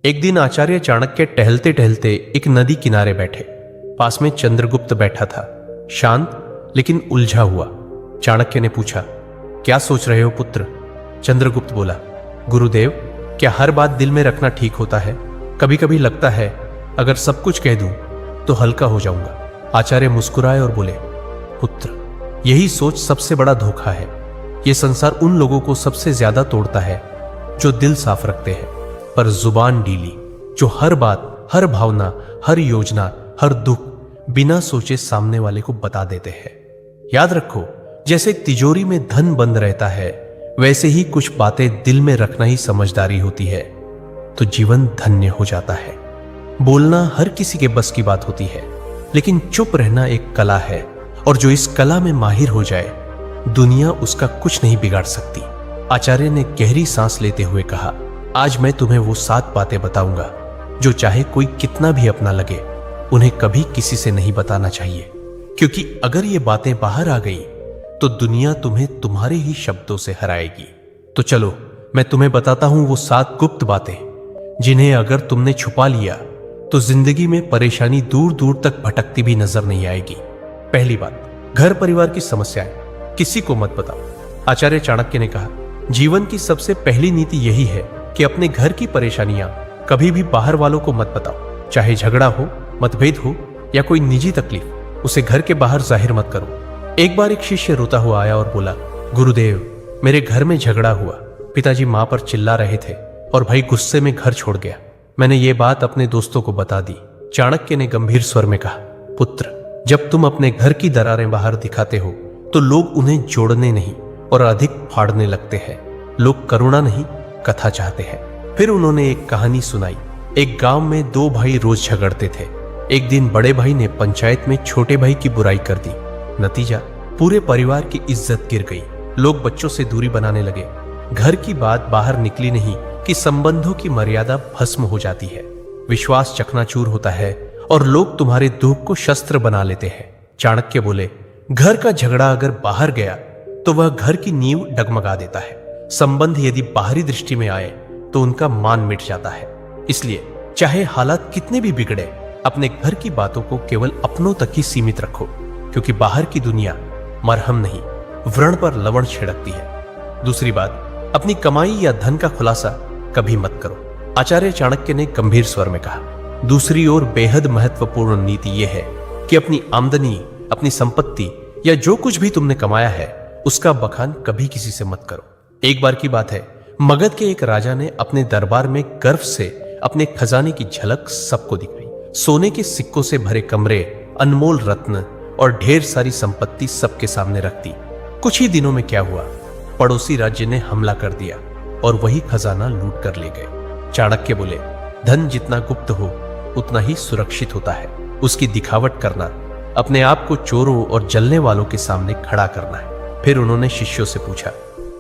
एक दिन आचार्य चाणक्य टहलते टहलते एक नदी किनारे बैठे। पास में चंद्रगुप्त बैठा था, शांत लेकिन उलझा हुआ। चाणक्य ने पूछा, क्या सोच रहे हो पुत्र? चंद्रगुप्त बोला, गुरुदेव, क्या हर बात दिल में रखना ठीक होता है? कभी कभी लगता है अगर सब कुछ कह दूं तो हल्का हो जाऊंगा। आचार्य मुस्कुराए और बोले, पुत्र, यही सोच सबसे बड़ा धोखा है। यह संसार उन लोगों को सबसे ज्यादा तोड़ता है जो दिल साफ रखते हैं पर जुबान ढीली, जो हर बात, हर भावना, हर योजना, हर दुख बिना सोचे सामने वाले को बता देते हैं। याद रखो, जैसे तिजोरी में धन बंद रहता है, वैसे ही कुछ बातें दिल में रखना ही समझदारी होती है, तो जीवन धन्य हो जाता है। बोलना हर किसी के बस की बात होती है, लेकिन चुप रहना एक कला है, और जो इस कला में माहिर हो जाए, दुनिया उसका कुछ नहीं बिगाड़ सकती। आचार्य ने गहरी सांस लेते हुए कहा, आज मैं तुम्हें वो 7 बातें बताऊंगा जो चाहे कोई कितना भी अपना लगे, उन्हें कभी किसी से नहीं बताना चाहिए, क्योंकि अगर ये बातें बाहर आ गई तो दुनिया तुम्हें तुम्हारे ही शब्दों से हराएगी। तो चलो मैं तुम्हें बताता हूं वो 7 गुप्त बातें, जिन्हें अगर तुमने छुपा लिया तो जिंदगी में परेशानी दूर दूर तक भटकती भी नजर नहीं आएगी। पहली बात, घर परिवार की समस्याएं किसी को मत बताओ। आचार्य चाणक्य ने कहा, जीवन की सबसे पहली नीति यही है कि अपने घर की परेशानियां कभी भी बाहर वालों को मत बताओ। चाहे झगड़ा हो, मतभेद हो या कोई निजी तकलीफ, उसे घर के बाहर जाहिर मत करो। एक बार एक शिष्य रोता हुआ आया और बोला, गुरुदेव, मेरे घर में झगड़ा हुआ। पिताजी मां पर चिल्ला रहे थे और भाई गुस्से में घर छोड़ गया। मैंने ये बात अपने दोस्तों को बता दी। चाणक्य ने गंभीर स्वर में कहा, पुत्र, जब तुम अपने घर की दरारें बाहर दिखाते हो तो लोग उन्हें जोड़ने नहीं और अधिक फाड़ने लगते हैं। लोग करुणा नहीं, कथा चाहते हैं। फिर उन्होंने एक कहानी सुनाई। एक गांव में 2 भाई रोज झगड़ते थे। एक दिन बड़े भाई ने पंचायत में छोटे भाई की बुराई कर दी। नतीजा, पूरे परिवार की इज्जत गिर गई। लोग बच्चों से दूरी बनाने लगे। घर की बात बाहर निकली नहीं कि संबंधों की मर्यादा भस्म हो जाती है, विश्वास चकनाचूर होता है और लोग तुम्हारे दुख को शस्त्र बना लेते हैं। चाणक्य बोले, घर का झगड़ा अगर बाहर गया तो वह घर की नींव डगमगा देता है। संबंध यदि बाहरी दृष्टि में आए तो उनका मान मिट जाता है। इसलिए चाहे हालात कितने भी बिगड़े, अपने घर की बातों को केवल अपनों तक ही सीमित रखो, क्योंकि बाहर की दुनिया मरहम नहीं, व्रण पर लवण छिड़कती है। दूसरी बात, अपनी कमाई या धन का खुलासा कभी मत करो। आचार्य चाणक्य ने गंभीर स्वर में कहा, दूसरी ओर बेहद महत्वपूर्ण नीति यह है कि अपनी आमदनी, अपनी संपत्ति या जो कुछ भी तुमने कमाया है, उसका बखान कभी किसी से मत करो। एक बार की बात है, मगध के एक राजा ने अपने दरबार में गर्व से अपने खजाने की झलक सबको दिखाई। सोने के सिक्कों से भरे कमरे, अनमोल रत्न और ढेर सारी संपत्ति सबके सामने रख दी। कुछ ही दिनों में क्या हुआ, पड़ोसी राज्य ने हमला कर दिया और वही खजाना लूट कर ले गए। चाणक्य बोले, धन जितना गुप्त हो उतना ही सुरक्षित होता है। उसकी दिखावट करना, अपने आप को चोरों और जलने वालों के सामने खड़ा करना है। फिर उन्होंने शिष्यों से पूछा,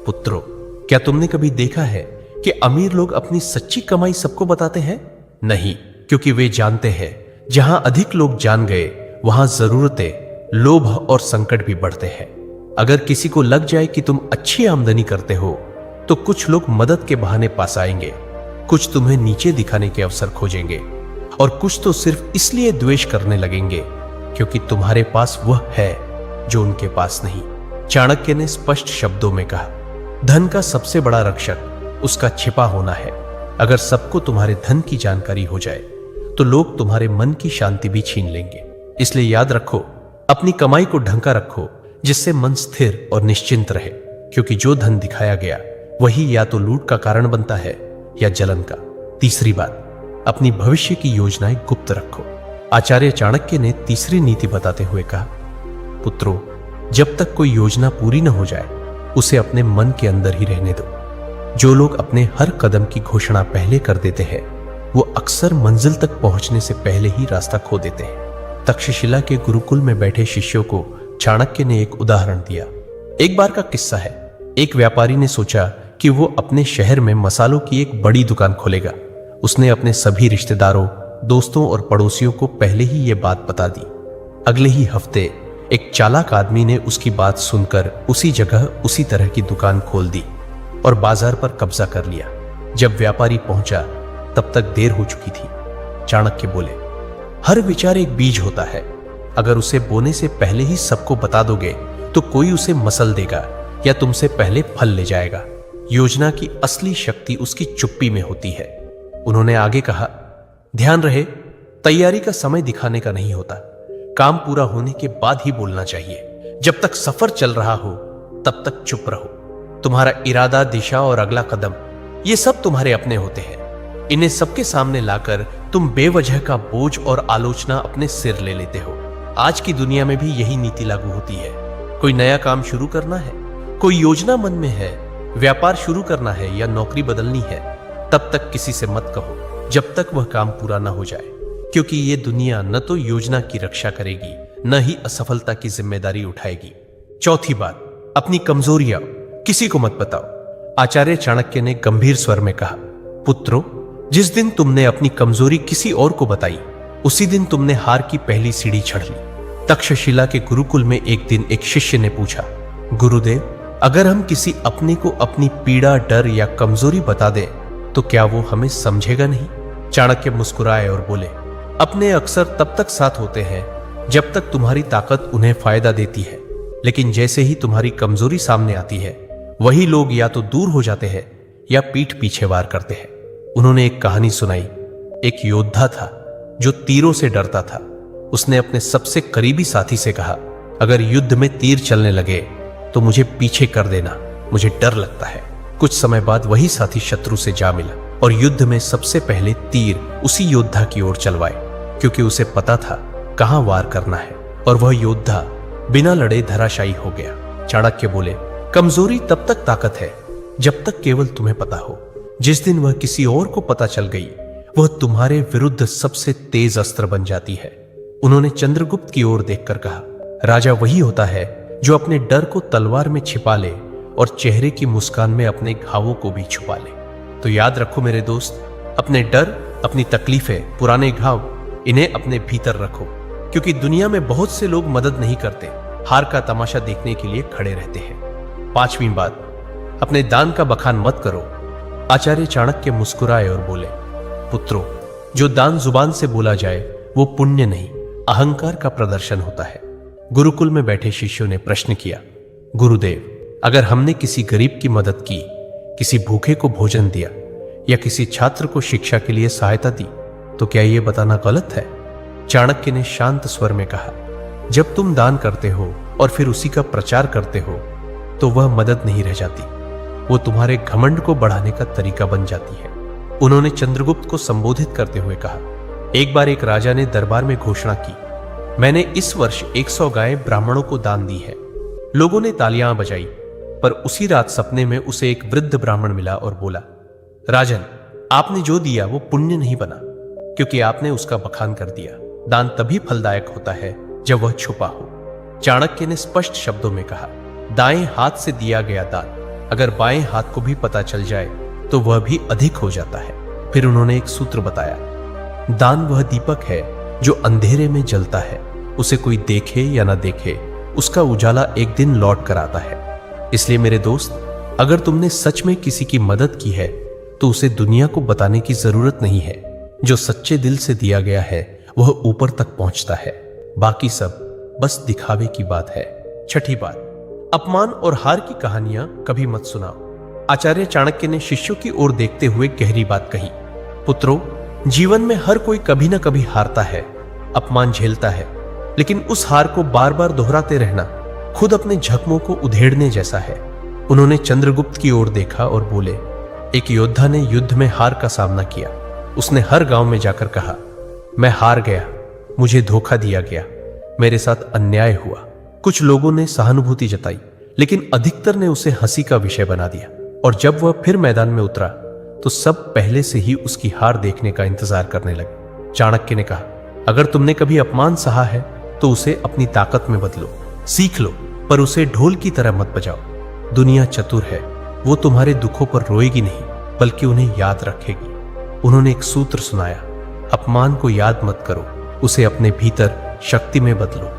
पुत्रों, क्या तुमने कभी देखा है कि अमीर लोग अपनी सच्ची कमाई सबको बताते हैं? नहीं, क्योंकि वे जानते हैं जहां अधिक लोग जान गए वहां जरूरतें, लोभ और संकट भी बढ़ते हैं। अगर किसी को लग जाए कि तुम अच्छी आमदनी करते हो तो कुछ लोग मदद के बहाने पास आएंगे, कुछ तुम्हें नीचे दिखाने के अवसर खोजेंगे और कुछ तो सिर्फ इसलिए द्वेष करने लगेंगे क्योंकि तुम्हारे पास वह है जो उनके पास नहीं। चाणक्य ने स्पष्ट शब्दों में कहा, धन का सबसे बड़ा रक्षक उसका छिपा होना है। अगर सबको तुम्हारे धन की जानकारी हो जाए तो लोग तुम्हारे मन की शांति भी छीन लेंगे। इसलिए याद रखो, अपनी कमाई को ढंका रखो, जिससे मन स्थिर और निश्चिंत रहे, क्योंकि जो धन दिखाया गया वही या तो लूट का कारण बनता है या जलन का। तीसरी बात, अपनी भविष्य की योजनाएं गुप्त रखो। आचार्य चाणक्य ने तीसरी नीति बताते हुए कहा, पुत्रों, जब तक कोई योजना पूरी न हो जाए उसे अपने मन के अंदर ही रहने दो। जो लोग अपने हर कदम की घोषणा पहले कर देते हैं वो अक्सर मंजिल तक पहुंचने से पहले ही रास्ता खो देते हैं। तक्षशिला के गुरुकुल में बैठे शिष्यों को चाणक्य ने एक उदाहरण दिया। एक बार का किस्सा है। एक व्यापारी ने सोचा कि वो अपने शहर में मसालों की एक बड़ी दुकान खोलेगा। उसने अपने सभी रिश्तेदारों, दोस्तों और पड़ोसियों को पहले ही ये बात बता दी। अगले ही हफ्ते एक चालाक आदमी ने उसकी बात सुनकर उसी जगह उसी तरह की दुकान खोल दी और बाजार पर कब्जा कर लिया। जब व्यापारी पहुंचा तब तक देर हो चुकी थी। चाणक्य बोले, हर विचार एक बीज होता है। अगर उसे बोने से पहले ही सबको बता दोगे तो कोई उसे मसल देगा या तुमसे पहले फल ले जाएगा। योजना की असली शक्ति उसकी चुप्पी में होती है। उन्होंने आगे कहा, ध्यान रहे, तैयारी का समय दिखाने का नहीं होता। काम पूरा होने के बाद ही बोलना चाहिए। जब तक सफर चल रहा हो तब तक चुप रहो। तुम्हारा इरादा, दिशा और अगला कदम, ये सब तुम्हारे अपने होते हैं। इन्हें सबके सामने लाकर तुम बेवजह का बोझ और आलोचना अपने सिर ले लेते हो। आज की दुनिया में भी यही नीति लागू होती है। कोई नया काम शुरू करना है, कोई योजना मन में है, व्यापार शुरू करना है या नौकरी बदलनी है, तब तक किसी से मत कहो जब तक वह काम पूरा ना हो जाए, क्योंकि ये दुनिया न तो योजना की रक्षा करेगी न ही असफलता की जिम्मेदारी उठाएगी। चौथी बात, अपनी कमजोरियां किसी को मत बताओ। आचार्य चाणक्य ने गंभीर स्वर में कहा, पुत्रों, जिस दिन तुमने अपनी कमजोरी किसी और को बताई उसी दिन तुमने हार की पहली सीढ़ी चढ़ ली। तक्षशिला के गुरुकुल में एक दिन एक शिष्य ने पूछा, गुरुदेव, अगर हम किसी अपने को अपनी पीड़ा, डर या कमजोरी बता दें तो क्या वो हमें समझेगा नहीं? चाणक्य मुस्कुराए और बोले, अपने अक्सर तब तक साथ होते हैं जब तक तुम्हारी ताकत उन्हें फायदा देती है, लेकिन जैसे ही तुम्हारी कमजोरी सामने आती है वही लोग या तो दूर हो जाते हैं या पीठ पीछे वार करते हैं। उन्होंने एक कहानी सुनाई। एक योद्धा था जो तीरों से डरता था। उसने अपने सबसे करीबी साथी से कहा, अगर युद्ध में तीर चलने लगे तो मुझे पीछे कर देना, मुझे डर लगता है। कुछ समय बाद वही साथी शत्रु से जा मिला और युद्ध में सबसे पहले तीर उसी योद्धा की ओर चलवाए, क्योंकि उसे पता था कहां वार करना है, और वह योद्धा बिना लड़े धराशायी हो गया। चाणक्य बोले, कमजोरी तब तक ताकत है जब तक केवल तुम्हें पता हो। जिस दिन वह किसी और को पता चल गई वह तुम्हारे विरुद्ध सबसे तेज अस्त्र बन जाती है। उन्होंने चंद्रगुप्त की ओर देखकर कहा, राजा वही होता है जो अपने डर को तलवार में छिपा ले और चेहरे की मुस्कान में अपने घावों को भी छुपा ले। तो याद रखो मेरे दोस्त, अपने डर, अपनी तकलीफें, पुराने घाव, इन्हें अपने भीतर रखो, क्योंकि दुनिया में बहुत से लोग मदद नहीं करते, हार का तमाशा देखने के लिए खड़े रहते हैं। पांचवी बात, अपने दान का बखान मत करो। आचार्य चाणक्य मुस्कुराए और बोले, पुत्रों, जो दान जुबान से बोला जाए वो पुण्य नहीं, अहंकार का प्रदर्शन होता है। गुरुकुल में बैठे शिष्यों ने प्रश्न किया, गुरुदेव, अगर हमने किसी गरीब की मदद की, किसी भूखे को भोजन दिया या किसी छात्र को शिक्षा के लिए सहायता दी, तो क्या यह बताना गलत है? चाणक्य ने शांत स्वर में कहा, जब तुम दान करते हो और फिर उसी का प्रचार करते हो तो वह मदद नहीं रह जाती, वो तुम्हारे घमंड को बढ़ाने का तरीका बन जाती है। उन्होंने चंद्रगुप्त को संबोधित करते हुए कहा, एक बार एक राजा ने दरबार में घोषणा की, मैंने इस वर्ष 100 गायें ब्राह्मणों को दान दी है। लोगों ने तालियां बजाई, पर उसी रात सपने में उसे एक वृद्ध ब्राह्मण मिला और बोला, राजन, आपने जो दिया वो पुण्य नहीं बना, क्योंकि आपने उसका बखान कर दिया। दान तभी फलदायक होता है जब वह छुपा हो। चाणक्य ने स्पष्ट शब्दों में कहा, दाएं हाथ से दिया गया दान अगर बाएं हाथ को भी पता चल जाए तो वह भी अधिक हो जाता है। फिर उन्होंने एक सूत्र बताया, दान वह दीपक है जो अंधेरे में जलता है, उसे कोई देखे या ना देखे, उसका उजाला एक दिन लौट कर आता है। इसलिए मेरे दोस्त, अगर तुमने सच में किसी की मदद की है तो उसे दुनिया को बताने की जरूरत नहीं है। जो सच्चे दिल से दिया गया है वह ऊपर तक पहुंचता है, बाकी सब बस दिखावे की बात है। छठी बात, अपमान और हार की कहानियां कभी मत सुनाओ। आचार्य चाणक्य ने शिष्यों की ओर देखते हुए गहरी बात कही, पुत्रों, जीवन में हर कोई कभी ना कभी हारता है, अपमान झेलता है, लेकिन उस हार को बार बार दोहराते रहना खुद अपने जख्मों को उधेड़ने जैसा है। उन्होंने चंद्रगुप्त की ओर देखा और बोले, एक योद्धा ने युद्ध में हार का सामना किया। उसने हर गांव में जाकर कहा, मैं हार गया, मुझे धोखा दिया गया, मेरे साथ अन्याय हुआ। कुछ लोगों ने सहानुभूति जताई, लेकिन अधिकतर ने उसे हंसी का विषय बना दिया, और जब वह फिर मैदान में उतरा तो सब पहले से ही उसकी हार देखने का इंतजार करने लगे। चाणक्य ने कहा, अगर तुमने कभी अपमान सहा है तो उसे अपनी ताकत में बदलो, सीख लो, पर उसे ढोल की तरह मत बजाओ। दुनिया चतुर है, वो तुम्हारे दुखों पर रोएगी नहीं बल्कि उन्हें याद रखेगी। उन्होंने एक सूत्र सुनाया, अपमान को याद मत करो, उसे अपने भीतर शक्ति में बदलो।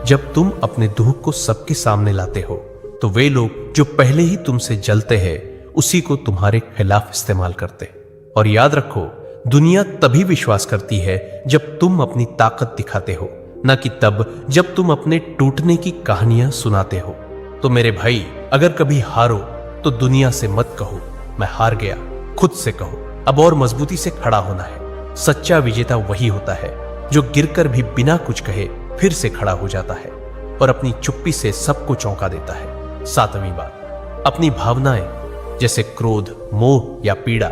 जब तुम अपने दुख को सबके सामने लाते हो तो वे लोग जो पहले ही तुमसे जलते हैं उसी को तुम्हारे खिलाफ इस्तेमाल करते। और याद रखो, दुनिया तभी विश्वास करती है जब तुम अपनी ताकत दिखाते हो, न कि तब जब तुम अपने टूटने की कहानियां सुनाते हो। तो मेरे भाई, अगर कभी हारो तो दुनिया से मत कहो मैं हार गया, खुद से कहो अब और मजबूती से खड़ा होना है। सच्चा विजेता वही होता है जो गिरकर भी बिना कुछ कहे फिर से खड़ा हो जाता है और अपनी चुप्पी से सबको चौंका देता है। 7वीं बात, अपनी भावनाएं जैसे क्रोध, मोह या पीड़ा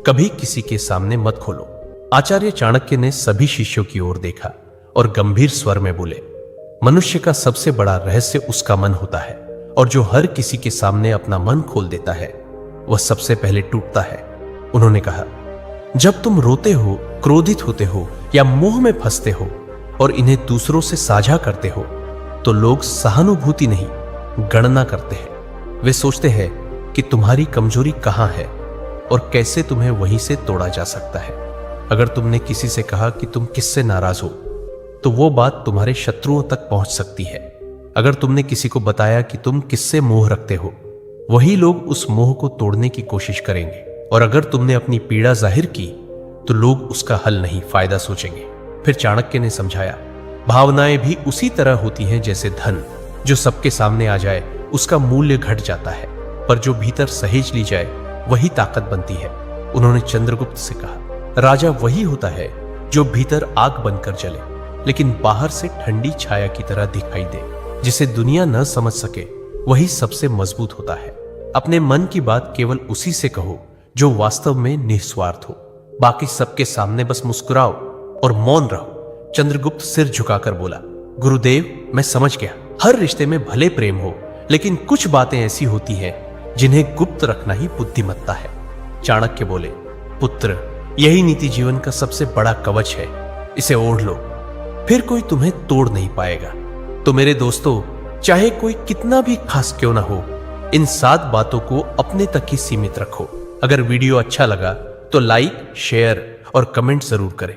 कभी किसी के सामने मत खोलो। आचार्य चाणक्य ने सभी शिष्यों की ओर देखा और गंभीर स्वर में बोले, मनुष्य का सबसे बड़ा रहस्य उसका मन होता है और जो हर किसी के सामने अपना मन खोल देता है वह सबसे पहले टूटता है। उन्होंने कहा, जब तुम रोते हो, क्रोधित होते हो या मोह में फंसते हो और इन्हें दूसरों से साझा करते हो तो लोग सहानुभूति नहीं, गणना करते हैं। वे सोचते हैं कि तुम्हारी कमजोरी कहां है और कैसे तुम्हें वहीं से तोड़ा जा सकता है। अगर तुमने किसी से कहा कि तुम किससे नाराज हो तो वो बात तुम्हारे शत्रुओं तक पहुंच सकती है। अगर तुमने किसी को बताया कि तुम किससे मोह रखते हो, वही लोग उस मोह को तोड़ने की कोशिश करेंगे। और अगर तुमने अपनी पीड़ा जाहिर की तो लोग उसका हल नहीं, फायदा सोचेंगे। फिर चाणक्य ने समझाया, भावनाएं भी उसी तरह होती हैं जैसे धन, जो सबके सामने आ जाए उसका मूल्य घट जाता है, पर जो भीतर सहेज ली जाए वही ताकत बनती है। उन्होंने चंद्रगुप्त से कहा, राजा वही होता है जो भीतर आग बनकर जले लेकिन बाहर से ठंडी छाया की तरह दिखाई दे। जिसे दुनिया न समझ सके वही सबसे मजबूत होता है। अपने मन की बात केवल उसी से कहो जो वास्तव में निस्वार्थ हो। बाकी सबके सामने बस मुस्कुराओ और मौन रहो। चंद्रगुप्त सिर झुकाकर बोला, गुरुदेव मैं समझ गया, हर रिश्ते में भले प्रेम हो लेकिन कुछ बातें ऐसी होती हैं जिन्हें गुप्त रखना ही बुद्धिमत्ता है। चाणक्य बोले, पुत्र यही नीति जीवन का सबसे बड़ा कवच है, इसे ओढ़ लो, फिर कोई तुम्हें तोड़ नहीं पाएगा। तो मेरे दोस्तों, चाहे कोई कितना भी खास क्यों ना हो, इन 7 बातों को अपने तक ही सीमित रखो। अगर वीडियो अच्छा लगा तो लाइक, शेयर और कमेंट जरूर करें।